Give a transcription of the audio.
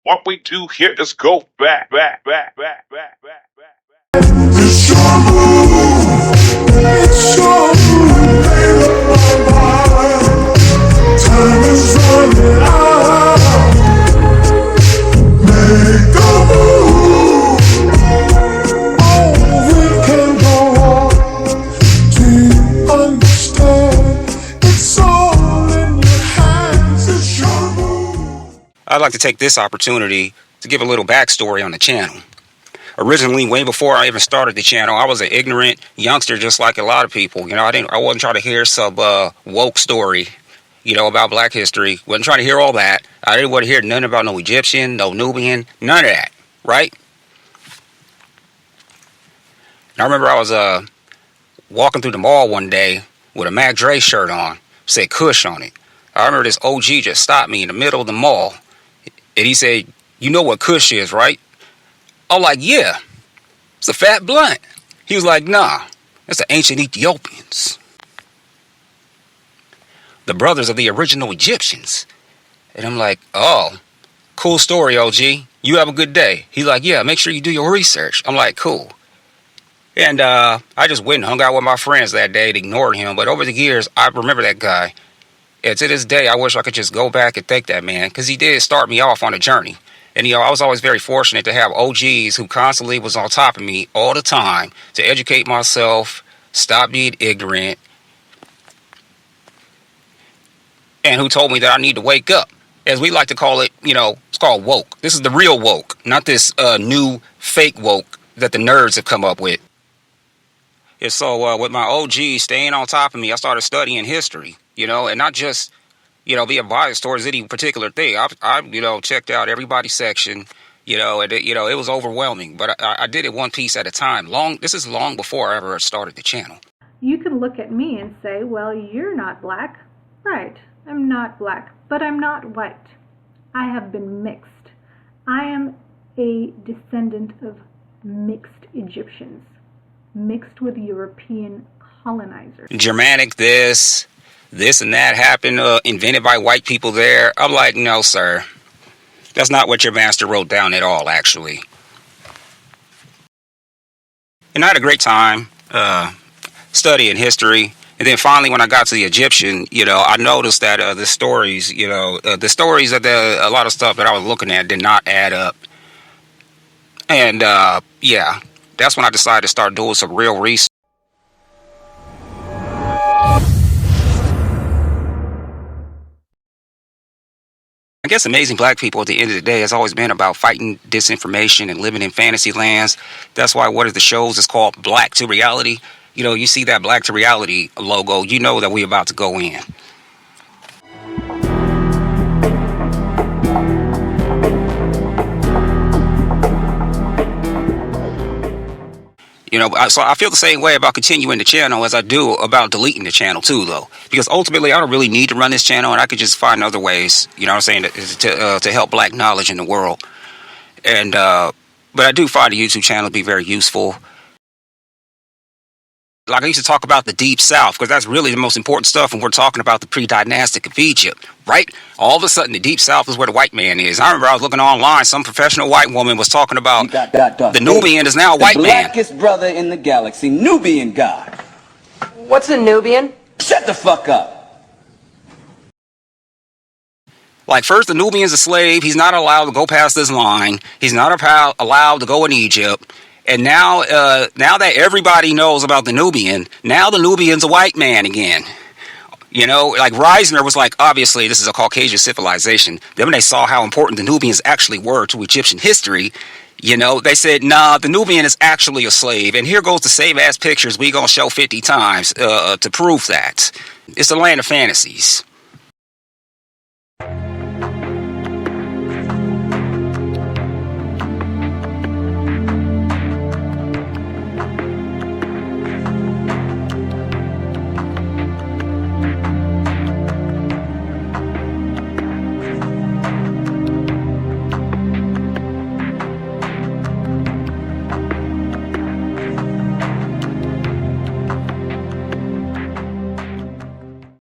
What we do here is go back. It's your move. It's your move. Time is running out. Make the move. Oh, we can go on. Do you understand? It's all in your hands. It's your move. I'd like to take this opportunity to give a little backstory on the channel. Originally, way before I even started the channel, I was an ignorant youngster just like a lot of people. I wasn't trying to hear some woke story, about black history. Wasn't trying to hear all that. I didn't want to hear nothing about no Egyptian, no Nubian, none of that, right? And I remember I was walking through the mall one day with a Mac Dre shirt on, said Kush on it. I remember this OG just stopped me in the middle of the mall, and he said, "You know what Kush is, right?" I'm like, "Yeah, it's a fat blunt." He was like, "Nah, that's the ancient Ethiopians, the brothers of the original Egyptians." And I'm like, "Oh, cool story, OG. You have a good day." He's like, "Yeah, make sure you do your research." I'm like, "Cool." And I just went and hung out with my friends that day and ignored him. But over the years, I remember that guy. And to this day, I wish I could just go back and thank that man, because he did start me off on a journey. And, I was always very fortunate to have OGs who constantly was on top of me all the time to educate myself, stop being ignorant, and who told me that I need to wake up. As we like to call it, it's called woke. This is the real woke, not this new fake woke that the nerds have come up with. And so with my OG staying on top of me, I started studying history, and not just being biased towards any particular thing. I checked out everybody's section, and it was overwhelming. But I did it one piece at a time. This is long before I ever started the channel. You can look at me and say, well, you're not black. Right, I'm not black, but I'm not white. I have been mixed. I am a descendant of mixed Egyptians, mixed with European colonizers. Germanic this and that happened, invented by white people there. I'm like, no, sir. That's not what your master wrote down at all, actually. And I had a great time studying history. And then finally, when I got to the Egyptian, I noticed that the stories, the stories of a lot of stuff that I was looking at did not add up. And, that's when I decided to start doing some real research. I guess amazing black people at the end of the day has always been about fighting disinformation and living in fantasy lands. That's why one of the shows is called Black to Reality. You see that Black to Reality logo, you know that we're about to go in. So I feel the same way about continuing the channel as I do about deleting the channel too, though. Because ultimately, I don't really need to run this channel, and I could just find other ways, to help black knowledge in the world. And but I do find the YouTube channel to be very useful. Like I used to talk about the Deep South, because that's really the most important stuff when we're talking about the pre-dynastic of Egypt, right? All of a sudden, the Deep South is where the white man is. I remember I was looking online, some professional white woman was talking about the Nubian is now a white man. The blackest brother in the galaxy, Nubian god. What's a Nubian? Shut the fuck up. Like, first, the Nubian's a slave. He's not allowed to go past this line. He's not allowed to go in Egypt. And now that everybody knows about the Nubian, now the Nubian's a white man again. Like Reisner was like, obviously, this is a Caucasian civilization. Then when they saw how important the Nubians actually were to Egyptian history, they said, nah, the Nubian is actually a slave. And here goes the same-ass pictures we gonna show 50 times to prove that. It's the land of fantasies.